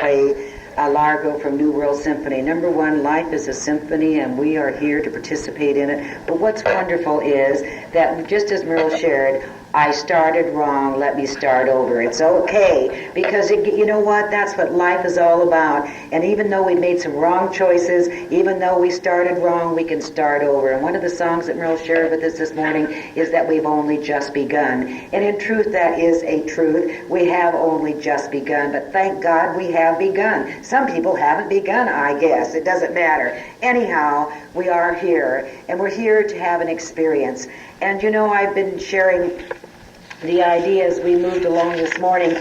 play Largo from New World Symphony. Number one, life is a symphony, and we are here to participate in it. But what's wonderful is that, just as Merle shared, I started wrong, let me start over. It's okay, because you know what? That's what life is all about. And even though we made some wrong choices, even though we started wrong, we can start over. And one of the songs that Merle shared with us this morning is that we've only just begun. And in truth, that is a truth. We have only just begun, but thank God we have begun. Some people haven't begun, I guess. It doesn't matter. Anyhow, we are here, and we're here to have an experience. And you know, I've been sharing the idea as we moved along this morning.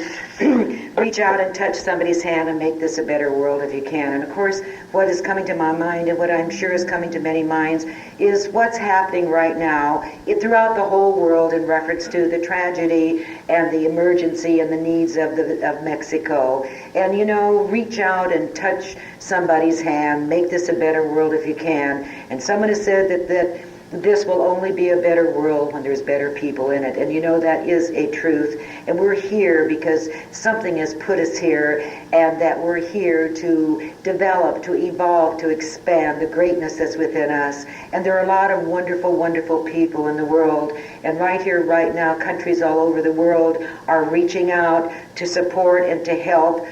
Reach out and touch somebody's hand and make this a better world if you can. And of course, what is coming to my mind, and what I'm sure is coming to many minds, is what's happening right now throughout the whole world in reference to the tragedy and the emergency and the needs of Mexico. And you know, reach out and touch somebody's hand, make this a better world if you can. And someone has said that this will only be a better world when there's better people in it. And you know, that is a truth. And we're here because something has put us here, and that we're here to develop, to evolve, to expand the greatness that's within us. And there are a lot of wonderful, wonderful people in the world. And right here, right now, countries all over the world are reaching out to support and to help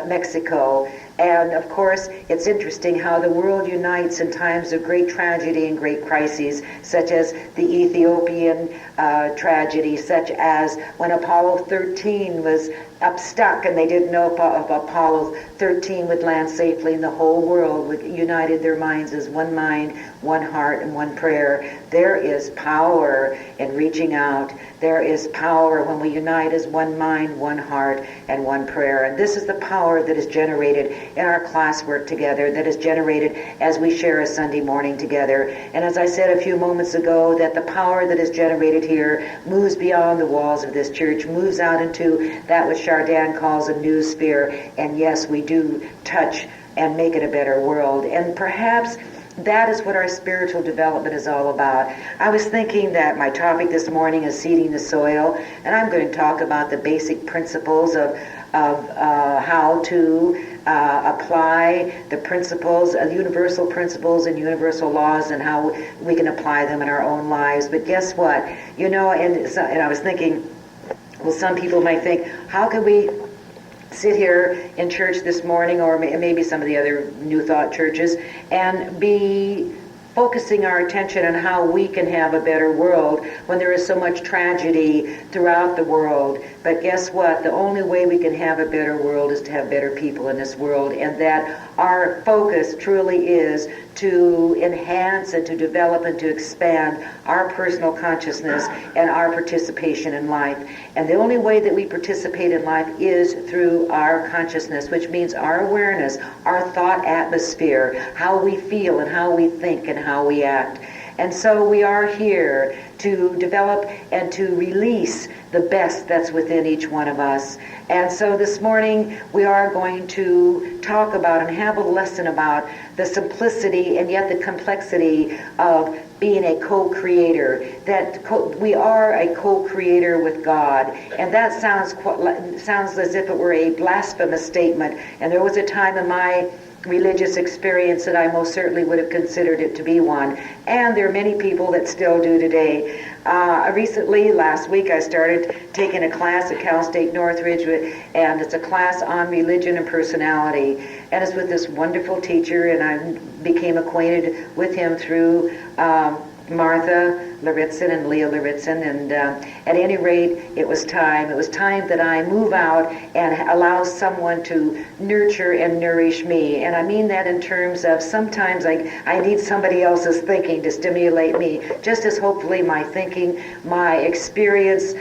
Mexico. And of course, it's interesting how the world unites in times of great tragedy and great crises, such as the Ethiopian tragedy, such as when Apollo 13 was stuck and they didn't know if Apollo 13 would land safely, and the whole world united their minds as one mind, one heart, and one prayer. There is power in reaching out. There is power when we unite as one mind, one heart, and one prayer. And this is the power that is generated in our classwork together, that is generated as we share a Sunday morning together. And as I said a few moments ago, that the power that is generated here moves beyond the walls of this church, moves out into that which Chardin calls a new sphere. And yes, we do touch and make it a better world. And perhaps that is what our spiritual development is all about. I was thinking that my topic this morning is seeding the soil, and I'm going to talk about the basic principles of how to apply the principles, universal principles and universal laws, and how we can apply them in our own lives. But guess what? You know, and I was thinking, well, some people might think, how can we sit here in church this morning, or maybe some of the other New Thought churches, and be focusing our attention on how we can have a better world when there is so much tragedy throughout the world. But guess what? The only way we can have a better world is to have better people in this world, and that our focus truly is to enhance and to develop and to expand our personal consciousness and our participation in life. And the only way that we participate in life is through our consciousness, which means our awareness, our thought atmosphere, how we feel and how we think and how we act. And so we are here to develop and to release the best that's within each one of us. And so this morning we are going to talk about and have a lesson about the simplicity and yet the complexity of being a co-creator, that we are a co-creator with God. And that sounds as if it were a blasphemous statement. And there was a time in my religious experience that I most certainly would have considered it to be one. And there are many people that still do today. Recently, last week, I started taking a class at Cal State Northridge, and it's a class on religion and personality. And it's with this wonderful teacher, and I became acquainted with him through Martha Laritzin and Leah Laritzin, and at any rate, it was time that I move out and allow someone to nurture and nourish me. And I mean that in terms of sometimes I need somebody else's thinking to stimulate me, just as hopefully my thinking, my experience,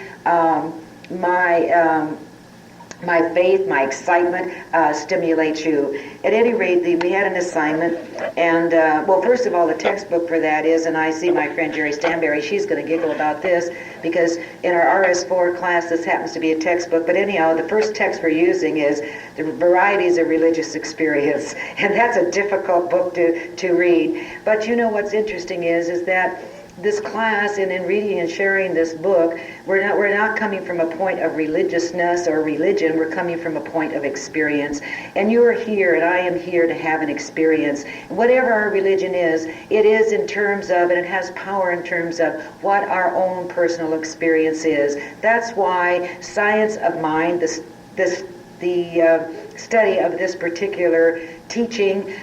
my faith, my excitement stimulates you. At any rate, we had an assignment, and well, first of all, the textbook for that is, and I see my friend Jerry Stanberry, she's going to giggle about this, because in our RS4 class, this happens to be a textbook, but anyhow, the first text we're using is The Varieties of Religious Experience, and that's a difficult book to read. But you know what's interesting is that this class and in reading and sharing this book, we're not coming from a point of religiousness or religion. We're coming from a point of experience. And you are here, and I am here to have an experience. Whatever our religion is, it is in terms of, and it has power in terms of what our own personal experience is. That's why science of mind, the study of this particular teaching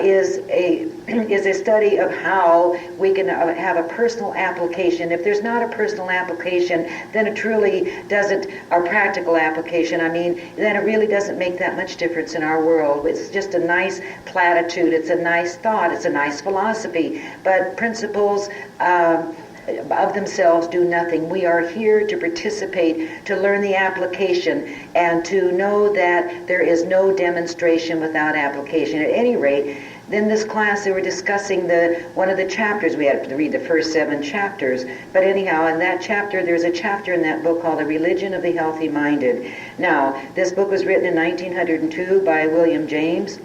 is a study of how we can have a personal application. If there's not a personal application, then it truly doesn't, or practical application, then it really doesn't make that much difference in our world. It's just a nice platitude, it's a nice thought, it's a nice philosophy, but principles of themselves do nothing. We are here to participate, to learn the application, and to know that there is no demonstration without application. At any rate, in this class they were discussing one of the chapters. We had to read the first 7 chapters, but anyhow, in that chapter, there's a chapter in that book called The Religion of the Healthy Minded. Now, this book was written in 1902 by William James,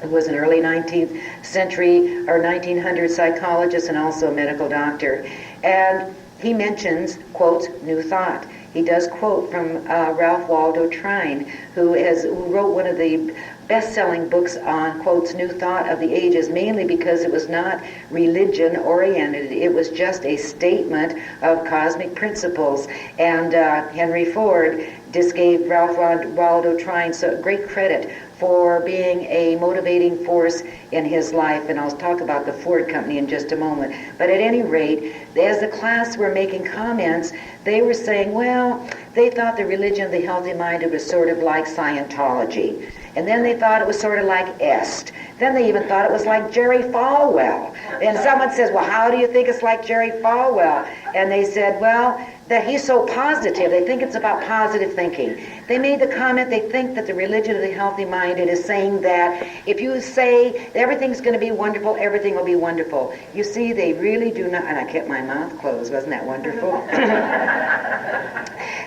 who was an early 19th century or 1900 psychologist and also a medical doctor. And he mentions, quotes, New Thought. He does quote from Ralph Waldo Trine, who wrote one of the best-selling books on, quotes, New Thought of the Ages, mainly because it was not religion-oriented. It was just a statement of cosmic principles. And Henry Ford just gave Ralph Waldo Trine so great credit for being a motivating force in his life, and I'll talk about the Ford Company in just a moment. But at any rate, as the class were making comments, they were saying, well, they thought the religion of the healthy minded was sort of like Scientology. And then they thought it was sort of like Est. Then they even thought it was like Jerry Falwell. And someone says, well, how do you think it's like Jerry Falwell? And they said, well, that he's so positive. They think it's about positive thinking. They made the comment, they think that the religion of the healthy minded is saying that if you say everything's going to be wonderful, everything will be wonderful. You see, they really do not, and I kept my mouth closed. Wasn't that wonderful?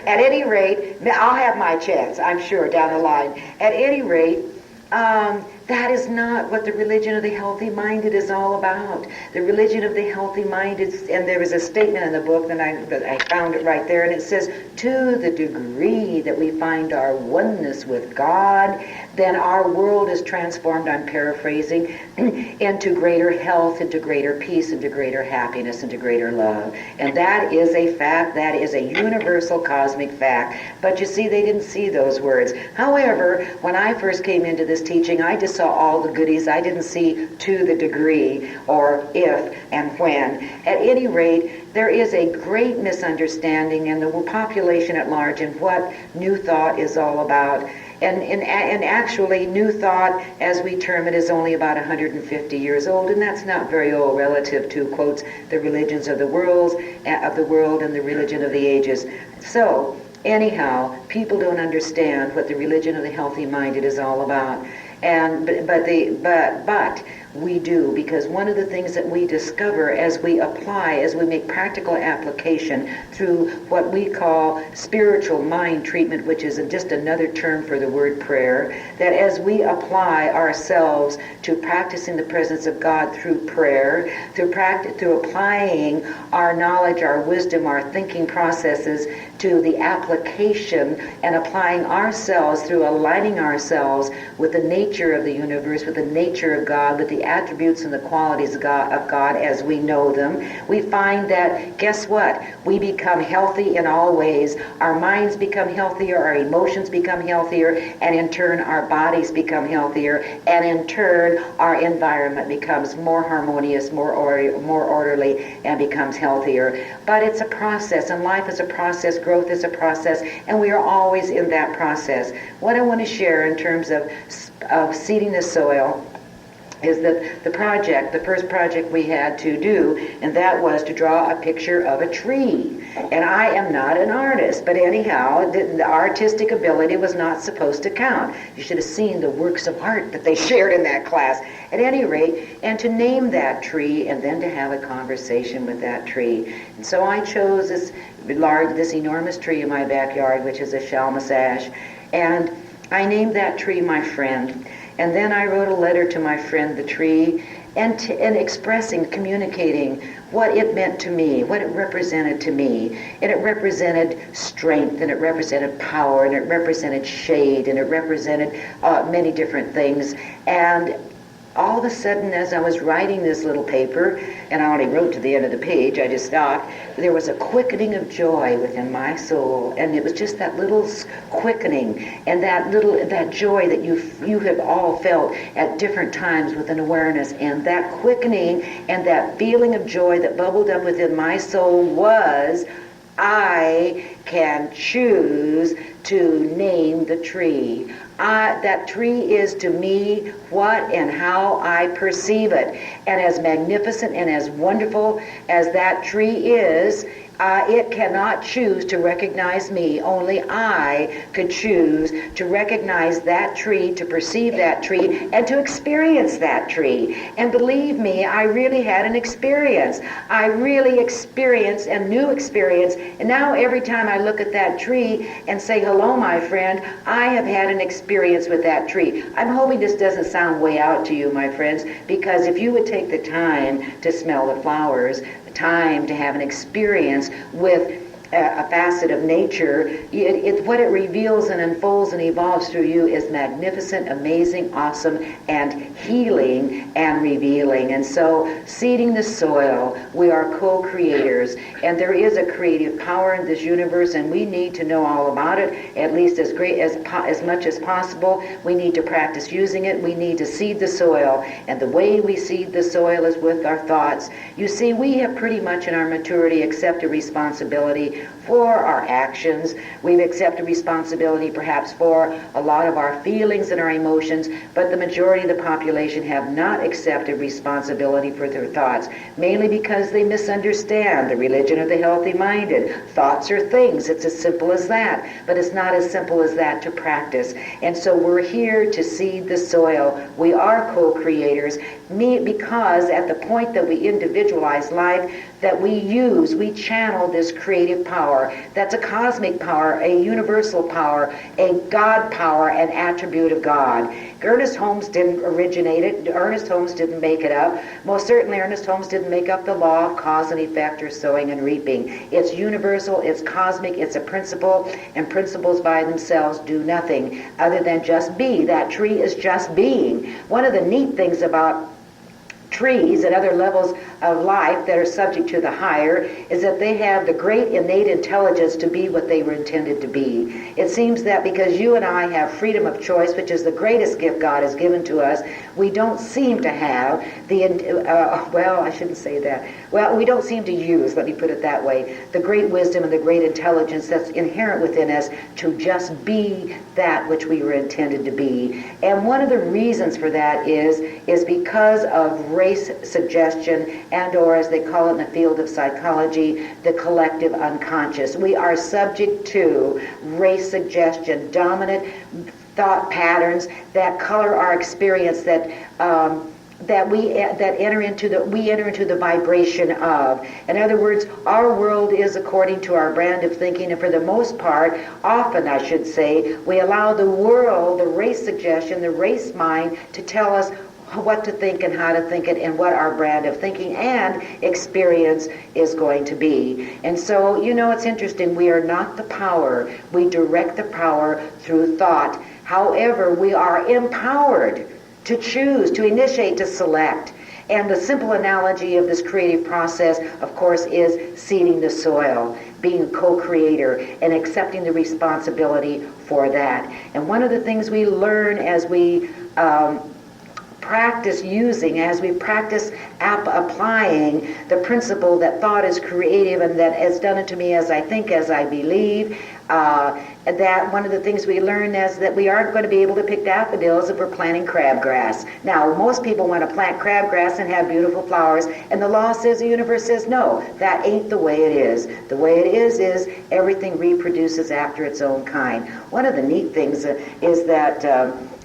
At any rate, I'll have my chance, I'm sure, down the line. At any rate, that is not what the religion of the healthy minded is all about. The religion of the healthy minded, and there was a statement in the book that I found it right there, and it says, to the degree that we find our oneness with God, then our world is transformed, I'm paraphrasing, into greater health, into greater peace, into greater happiness, into greater love. And that is a fact, that is a universal cosmic fact. But you see, they didn't see those words. However, when I first came into this teaching, I just saw all the goodies. I didn't see to the degree or if and when. At any rate, there is a great misunderstanding in the population at large in what New Thought is all about. And actually, New Thought, as we term it, is only about 150 years old, and that's not very old relative to, quotes, the religions of the world and the religion of the ages. So, anyhow, people don't understand what the religion of the healthy minded is all about. But we do, because one of the things that we discover as we apply, as we make practical application through what we call spiritual mind treatment, which is just another term for the word prayer, that as we apply ourselves to practicing the presence of God through prayer, through applying our knowledge, our wisdom, our thinking processes to the application and applying ourselves through aligning ourselves with the nature of the universe, with the nature of God, with the attributes and the qualities of God as we know them, we find that, guess what? We become healthy in all ways. Our minds become healthier, our emotions become healthier, and in turn our bodies become healthier, and in turn our environment becomes more harmonious, more orderly, and becomes healthier. But it's a process, and life is a process, growth is a process, and we are always in that process. What I want to share in terms of seeding the soil is that the first project we had to do, and that was to draw a picture of a tree. And I am not an artist, but anyhow, the artistic ability was not supposed to count. You should have seen the works of art that they shared in that class. At any rate, and to name that tree, and then to have a conversation with that tree. And so I chose this enormous tree in my backyard, which is a Shalmas ash, and I named that tree my friend. And then I wrote a letter to my friend, the tree, and expressing, communicating what it meant to me, what it represented to me. And it represented strength, and it represented power, and it represented shade, and it represented many different things. And all of a sudden, as I was writing this little paper, and I only wrote to the end of the page, I just stopped, there was a quickening of joy within my soul, and it was just that little quickening, and that joy that you have all felt at different times with an awareness, and that quickening and that feeling of joy that bubbled up within my soul was, I can choose to name the tree. That tree is to me what and how I perceive it. And as magnificent and as wonderful as that tree is, it cannot choose to recognize me. Only I could choose to recognize that tree, to perceive that tree, and to experience that tree. And believe me, I really had an experience. I really experienced a new experience. And now every time I look at that tree and say, hello, my friend, I have had an experience with that tree. I'm hoping this doesn't sound way out to you, my friends, because if you would take the time to smell the flowers, time to have an experience with a facet of nature, what it reveals and unfolds and evolves through you is magnificent, amazing, awesome, and healing and revealing. And so, seeding the soil, we are co-creators, and there is a creative power in this universe, and we need to know all about it, at least as much as possible. We need to practice using it. We need to seed the soil, and the way we seed the soil is with our thoughts. You see, we have pretty much in our maturity accepted responsibility for our actions. We've accepted responsibility perhaps for a lot of our feelings and our emotions, but the majority of the population have not accepted responsibility for their thoughts, mainly because they misunderstand the religion of the healthy-minded. Thoughts are things. It's as simple as that, but it's not as simple as that to practice. And so we're here to seed the soil. We are co-creators, because at the point that we individualize life, that we channel this creative power. That's a cosmic power, a universal power, a God power, an attribute of God. Ernest Holmes didn't originate it. Ernest Holmes didn't make it up. Most certainly Ernest Holmes didn't make up the law of cause and effect or sowing and reaping. It's universal, it's cosmic, it's a principle, and principles by themselves do nothing other than just be. That tree is just being. One of the neat things about trees and other levels of life that are subject to the higher is that they have the great innate intelligence to be what they were intended to be. It seems that because you and I have freedom of choice, which is the greatest gift God has given to us, we don't seem to have I shouldn't say that. Well, we don't seem to use, let me put it that way, the great wisdom and the great intelligence that's inherent within us to just be that which we were intended to be. And one of the reasons for that is because of race suggestion, and or as they call it in the field of psychology, the collective unconscious. We are subject to race suggestion, dominant thought patterns that color our experience, that we enter into the vibration of. In other words, our world is according to our brand of thinking, and for the most part, often I should say, we allow the world, the race suggestion, the race mind to tell us what to think and how to think it and what our brand of thinking and experience is going to be. And so, it's interesting. We are not the power. We direct the power through thought. However, we are empowered to choose, to initiate, to select. And the simple analogy of this creative process, of course, is seeding the soil, being a co-creator, and accepting the responsibility for that. And one of the things we learn as we practice applying the principle that thought is creative and that it's done it to me as I think, as I believe, that one of the things we learn is that we aren't going to be able to pick daffodils if we're planting crabgrass. Now, most people want to plant crabgrass and have beautiful flowers, and the law says, the universe says, no, that ain't the way it is. The way it is everything reproduces after its own kind. One of the neat things is that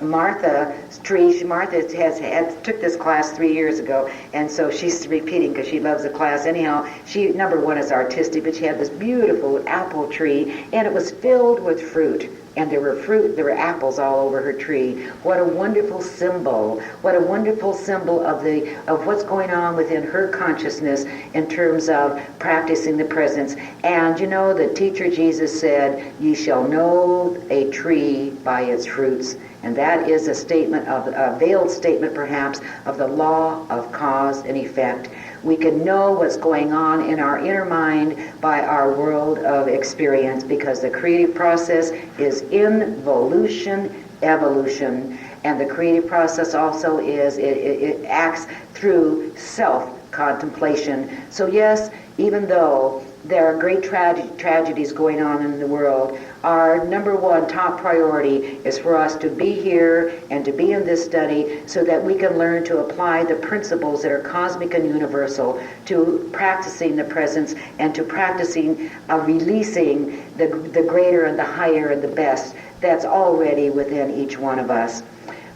Martha took this class 3 years ago, and so she's repeating because she loves the class anyhow. She, number one, is artistic, but she had this beautiful apple tree, and it was filled with fruit. and there were fruit, there were apples all over her tree. What a wonderful symbol. What a wonderful symbol of what's going on within her consciousness in terms of practicing the presence. And you know, the teacher Jesus said, "Ye shall know a tree by its fruits." And that is a statement of a veiled statement perhaps of the law of cause and effect. We can know what's going on in our inner mind by our world of experience, because the creative process is involution, evolution, and the creative process also is, it acts through self-contemplation. So yes, even though there are great tragedies going on in the world, our number one top priority is for us to be here and to be in this study so that we can learn to apply the principles that are cosmic and universal to practicing the presence and to practicing releasing the greater and the higher and the best that's already within each one of us.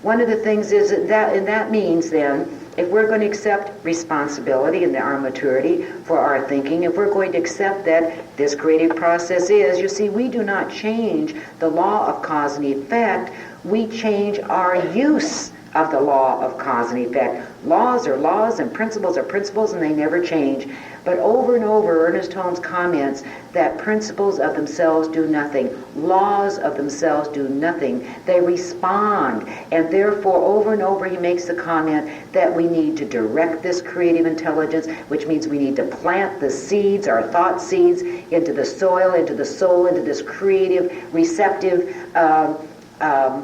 One of the things is that means then, if we're going to accept responsibility in our maturity for our thinking, if we're going to accept that this creative process is, you see, we do not change the law of cause and effect, we change our use of the law of cause and effect. Laws are laws and principles are principles, and they never change. But over and over, Ernest Holmes comments that principles of themselves do nothing. Laws of themselves do nothing. They respond. And therefore, over and over, he makes the comment that we need to direct this creative intelligence, which means we need to plant the seeds, our thought seeds, into the soil, into the soul, into this creative, receptive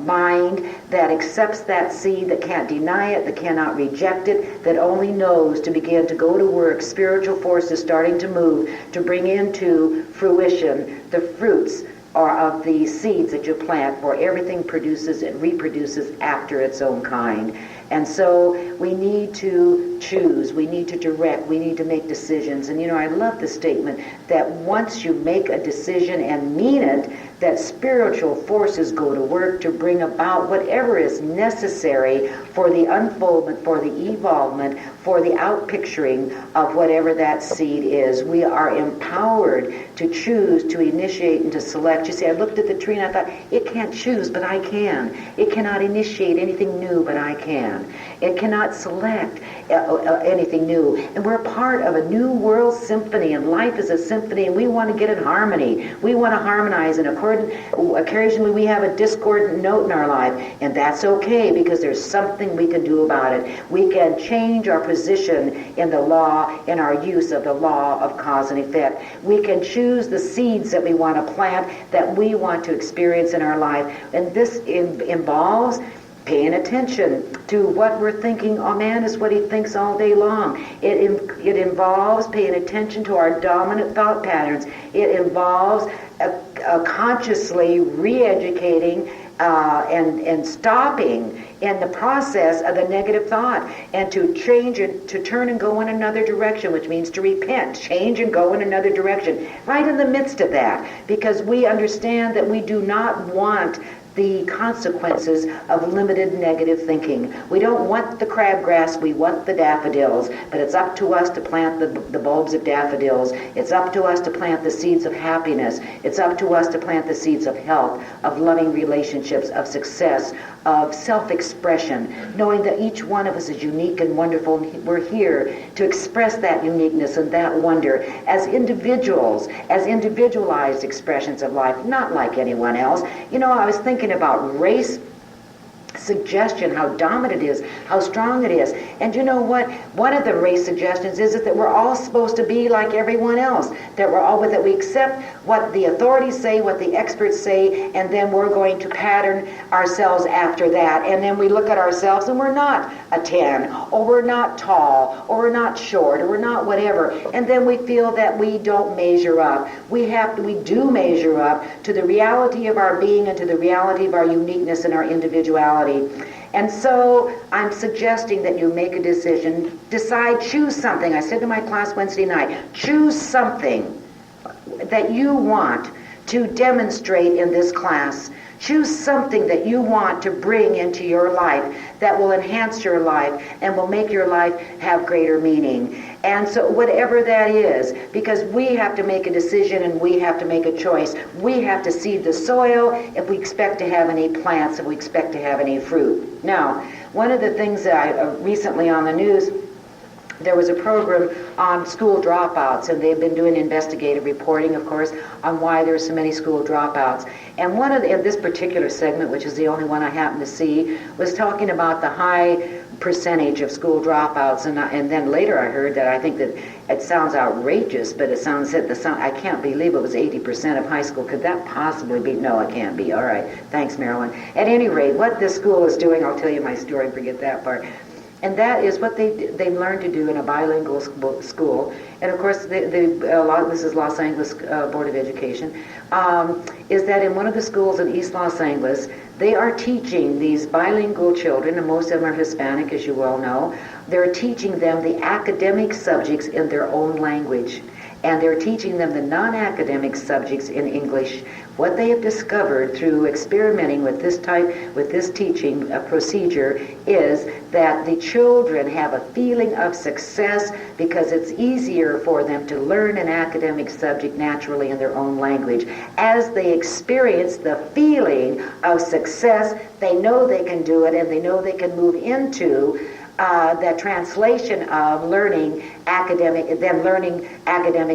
mind that accepts that seed, that can't deny it, that cannot reject it, that only knows to begin to go to work, spiritual forces starting to move, to bring into fruition the fruits or of the seeds that you plant, for everything produces and reproduces after its own kind. And so we need to choose, we need to direct, we need to make decisions. And you know, I love the statement that once you make a decision and mean it, that spiritual forces go to work to bring about whatever is necessary for the unfoldment, for the evolvement, for the outpicturing of whatever that seed is. We are empowered to choose, to initiate, and to select. You see, I looked at the tree and I thought, it can't choose, but I can. It cannot initiate anything new, but I can. It cannot select anything new. And we're part of a new world symphony, and life is a symphony, and we want to get in harmony. We want to harmonize, and occasionally we have a discordant note in our life, and that's okay, because there's something we can do about it. We can change our position in the law, in our use of the law of cause and effect. We can choose the seeds that we want to plant, that we want to experience in our life. And this involves paying attention to what we're thinking. Oh, man is what he thinks all day long. It involves paying attention to our dominant thought patterns. It involves consciously re-educating and stopping in the process of the negative thought, and to change it, to turn and go in another direction, which means to repent, change and go in another direction, right in the midst of that, because we understand that we do not want the consequences of limited negative thinking. We don't want the crabgrass, we want the daffodils, but it's up to us to plant the bulbs of daffodils. It's up to us to plant the seeds of happiness. It's up to us to plant the seeds of health, of loving relationships, of success, of self-expression, knowing that each one of us is unique and wonderful, and we're here to express that uniqueness and that wonder as individuals, as individualized expressions of life, not like anyone else. You know, I was thinking about race suggestion, how dominant it is, how strong it is. And you know what? One of the race suggestions is that we're all supposed to be like everyone else, that we accept what the authorities say, what the experts say, and then we're going to pattern ourselves after that. And then we look at ourselves and we're not a 10, or we're not tall, or we're not short, or we're not whatever. And then we feel that we don't measure up. We do measure up to the reality of our being and to the reality of our uniqueness and our individuality. And so I'm suggesting that you make a decision, choose something. I said to my class Wednesday night, choose something that you want to demonstrate in this class. Choose something that you want to bring into your life that will enhance your life and will make your life have greater meaning. And so whatever that is, because we have to make a decision and we have to make a choice. We have to seed the soil if we expect to have any plants, if we expect to have any fruit. Now, one of the things that I recently on the news, there was a program on school dropouts, and they've been doing investigative reporting, of course, on why there are so many school dropouts. And one of in this particular segment, which is the only one I happened to see, was talking about the high percentage of school dropouts. And then later I heard that I think that it sounds outrageous, but I can't believe it was 80% of high school. Could that possibly be? No, it can't be. All right. Thanks, Marilyn. At any rate, what this school is doing, I'll tell you my story, forget that part. And that is what they've learned to do in a bilingual school. And of course, this is Los Angeles Board of Education, is that in one of the schools in East Los Angeles, they are teaching these bilingual children, and most of them are Hispanic, as you well know. They're teaching them the academic subjects in their own language. And they're teaching them the non-academic subjects in English. What they have discovered through experimenting with this teaching procedure is that the children have a feeling of success because it's easier for them to learn an academic subject naturally in their own language. As they experience the feeling of success, they know they can do it, and they know they can move into the translation of learning academic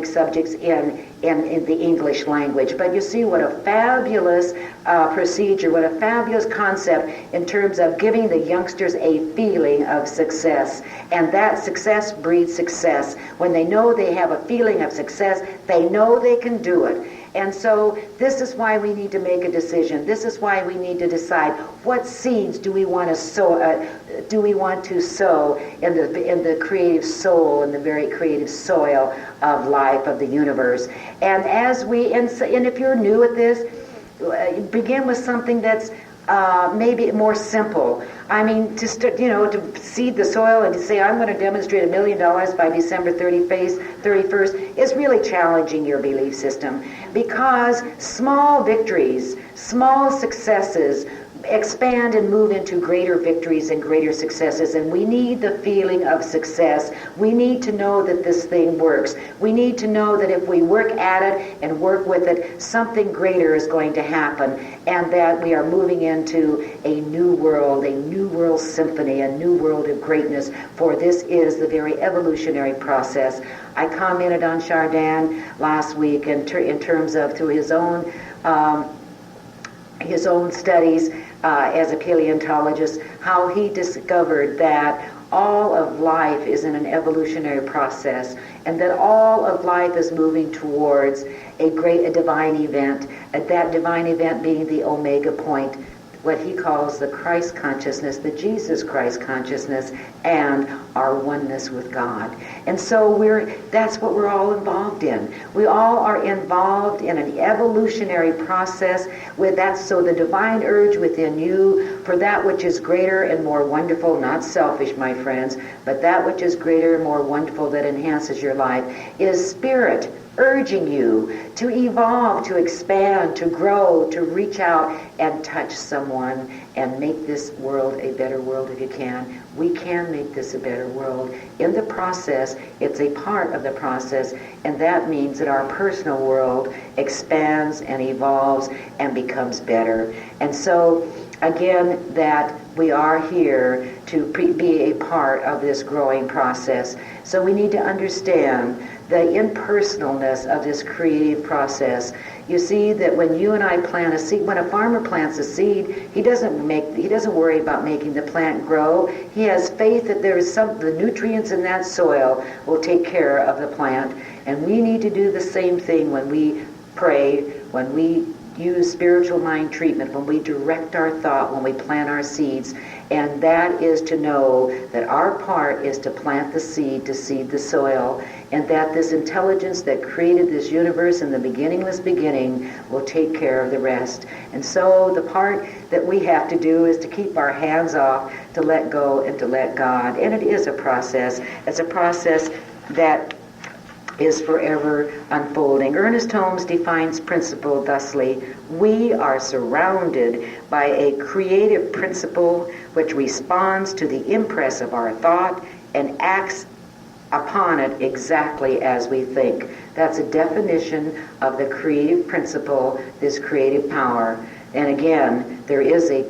subjects in the English language. But you see what a fabulous procedure, what a fabulous concept in terms of giving the youngsters a feeling of success. And that success breeds success. When they know they have a feeling of success, they know they can do it. And so this is why we need to make a decision. This is why we need to decide what seeds do we want to sow. Do we want to sow in the creative soul, in the very creative soil of life, of the universe? And and if you're new at this, begin with something that's maybe more simple. I mean, to seed the soil and to say, I'm going to demonstrate $1 million by December 31st is really challenging your belief system, because small victories, small successes expand and move into greater victories and greater successes. And we need the feeling of success. We need to know that this thing works. We need to know that if we work at it and work with it, something greater is going to happen, and that we are moving into a new world symphony, a new world of greatness, for this is the very evolutionary process. I commented on Chardin last week in terms of through his own studies as a paleontologist, how he discovered that all of life is in an evolutionary process, and that all of life is moving towards a divine event, that divine event being the omega point, what he calls the Christ consciousness, the Jesus Christ consciousness, and our oneness with God. And so that's what we're all involved in. We all are involved in an evolutionary process with that. So the divine urge within you for that which is greater and more wonderful, not selfish, my friends, but that which is greater and more wonderful that enhances your life, is spirit urging you to evolve, to expand, to grow, to reach out and touch someone and make this world a better world if you can. We can make this a better world. In the process, it's a part of the process, and that means that our personal world expands and evolves and becomes better. And so, again, that we are here to be a part of this growing process. So we need to understand the impersonalness of this creative process. You see that when you and I plant a seed, when a farmer plants a seed, he doesn't worry about making the plant grow. He has faith that the nutrients in that soil will take care of the plant. And we need to do the same thing when we pray, when we use spiritual mind treatment, when we direct our thought, when we plant our seeds. And that is to know that our part is to plant the seed, to seed the soil, and that this intelligence that created this universe in the beginningless beginning will take care of the rest. And so the part that we have to do is to keep our hands off, to let go and to let God. And it is a process. It's a process that is forever unfolding. Ernest Holmes defines principle thusly: We are surrounded by a creative principle which responds to the impress of our thought and acts upon it exactly as we think. That's a definition of the creative principle, this creative power. And again, there is a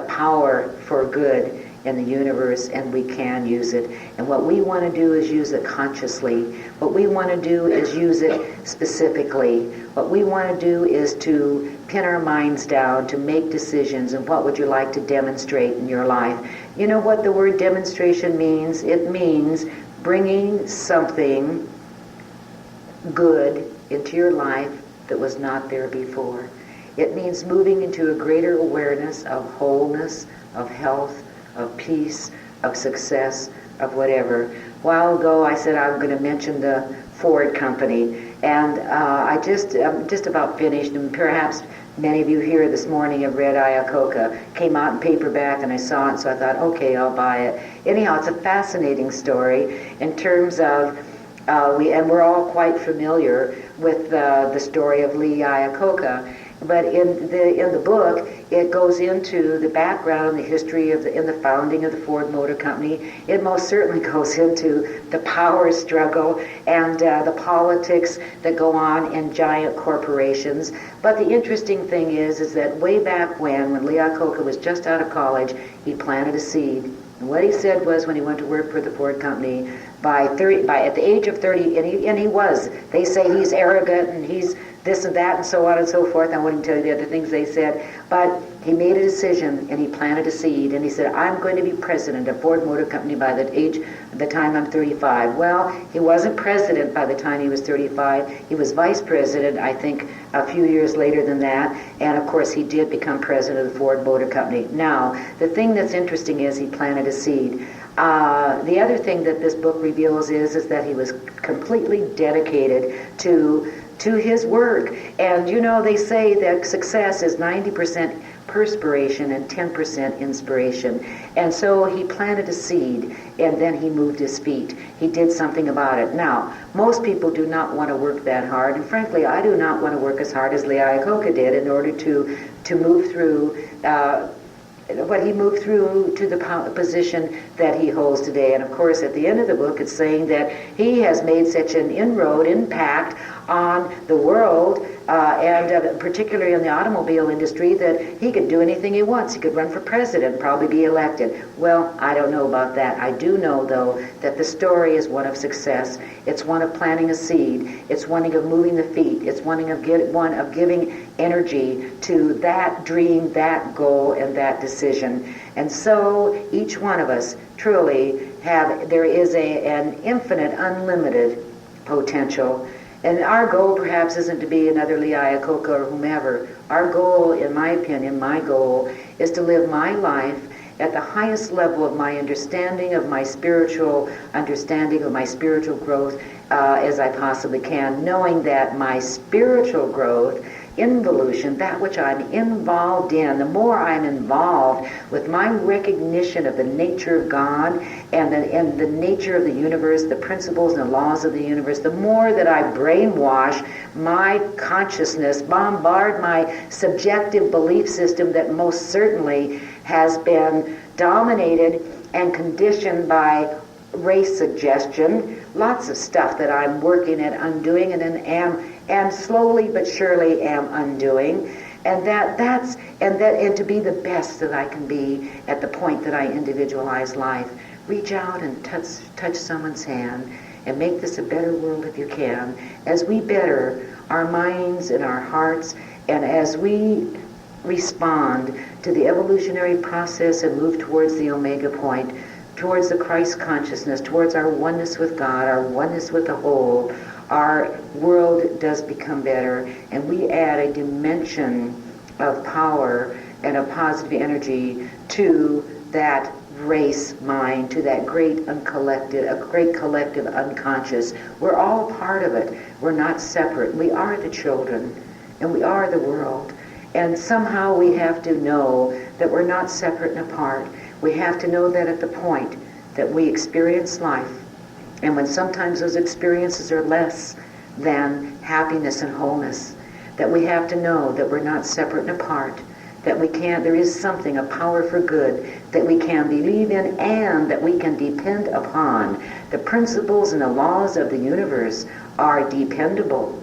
power for good in the universe, and we can use it. And what we want to do is use it consciously. What we want to do is use it specifically. What we want to do is to pin our minds down, to make decisions, and what would you like to demonstrate in your life. You know what the word demonstration means? It means bringing something good into your life that was not there before. It means moving into a greater awareness of wholeness, of health, of peace, of success, of whatever. A while ago I said I'm going to mention the Ford company, and I'm just about finished, and perhaps many of you here this morning have read Iacocca. Came out in paperback and I saw it, so I thought, okay, I'll buy it. Anyhow, it's a fascinating story in terms of, we're all quite familiar with the story of Lee Iacocca. But in the book, it goes into the background, the history of in the founding of the Ford Motor Company. It most certainly goes into the power struggle and the politics that go on in giant corporations. But the interesting thing is that way back when Lee Iacocca was just out of college, he planted a seed. And what he said was, when he went to work for the Ford Company, at the age of 30, and he was. They say he's arrogant and he's this and that and so on and so forth. I wouldn't tell you the other things they said. But he made a decision and he planted a seed, and he said, I'm going to be president of Ford Motor Company by the time I'm 35. Well, he wasn't president by the time he was 35. He was vice president, I think, a few years later than that. And of course, he did become president of the Ford Motor Company. Now, the thing that's interesting is he planted a seed. The other thing that this book reveals is that he was completely dedicated to his work. And you know, they say that success is 90% perspiration and 10% inspiration. And so he planted a seed, and then he moved his feet. He did something about it. Now, most people do not want to work that hard, and frankly, I do not want to work as hard as Lee Iacocca did in order to move through what he moved through to the position that he holds today. And of course, at the end of the book, it's saying that he has made such an impact on the world, and particularly in the automobile industry, that he could do anything he wants. He could run for president, probably be elected. Well, I don't know about that. I do know, though, that the story is one of success. It's one of planting a seed. It's one of moving the feet. It's one of giving energy to that dream, that goal, and that decision. And so each one of us truly there is an infinite, unlimited potential. And our goal perhaps isn't to be another Lee Iacocca or whomever. Our goal, in my opinion, my goal is to live my life at the highest level of my understanding of my spiritual growth as I possibly can, knowing that my spiritual growth, involution, that which I'm involved in, the more I'm involved with my recognition of the nature of God and the nature of the universe, the principles and the laws of the universe, the more that I brainwash my consciousness, bombard my subjective belief system that most certainly has been dominated and conditioned by race suggestion, lots of stuff that I'm working at undoing and slowly but surely am undoing, and to be the best that I can be at the point that I individualize life. Reach out and touch someone's hand and make this a better world if you can, as we better our minds and our hearts, and as we respond to the evolutionary process and move towards the omega point, towards the Christ consciousness, towards our oneness with God, our oneness with the whole. Our world does become better, and we add a dimension of power and of positive energy to that race mind, to that great collective unconscious. We're all part of it. We're not separate. We are the children, and we are the world. And somehow we have to know that we're not separate and apart. We have to know that at the point that we experience life, and when sometimes those experiences are less than happiness and wholeness, that we have to know that we're not separate and apart, that there is something, a power for good, that we can believe in and that we can depend upon. The principles and the laws of the universe are dependable.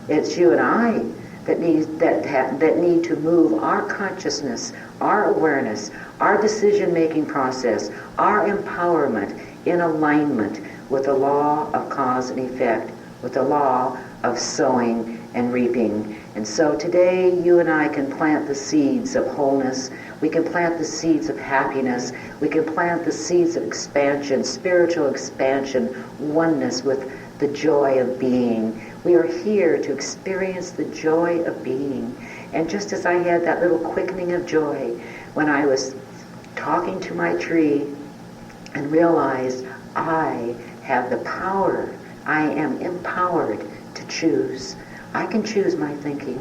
It's you and I that need to move our consciousness, our awareness, our decision-making process, our empowerment in alignment with the law of cause and effect, with the law of sowing and reaping. And so today you and I can plant the seeds of wholeness. We can plant the seeds of happiness. We can plant the seeds of expansion, spiritual expansion, oneness with the joy of being. We are here to experience the joy of being. And just as I had that little quickening of joy when I was talking to my tree and realized I have the power, I am empowered to choose. I can choose my thinking.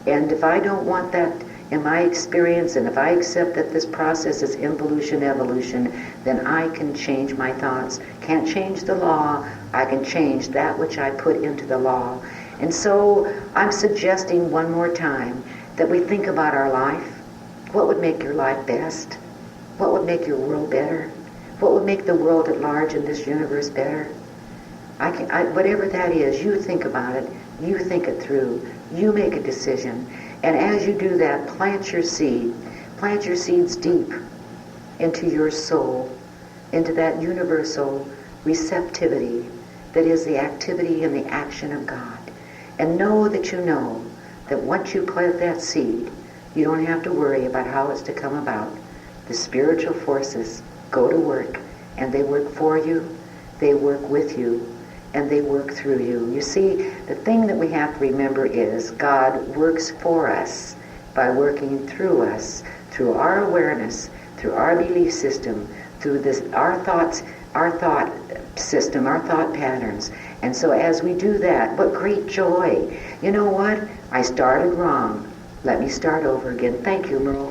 And if I don't want that in my experience, and if I accept that this process is involution, evolution, then I can change my thoughts. Can't change the law. I can change that which I put into the law. And so I'm suggesting one more time that we think about our life. What would make your life best? What would make your world better? What would make the world at large in this universe better? Whatever that is, you think about it. You think it through. You make a decision. And as you do that, plant your seed. Plant your seeds deep into your soul, into that universal receptivity that is the activity and the action of God. And know that once you plant that seed, you don't have to worry about how it's to come about. The spiritual forces go to work, and they work for you, they work with you, and they work through you. You see, the thing that we have to remember is God works for us by working through us, through our awareness, through our belief system, through our thought system, our thought patterns. And so as we do that, what great joy. You know what? I started wrong. Let me start over again. Thank you, Merle.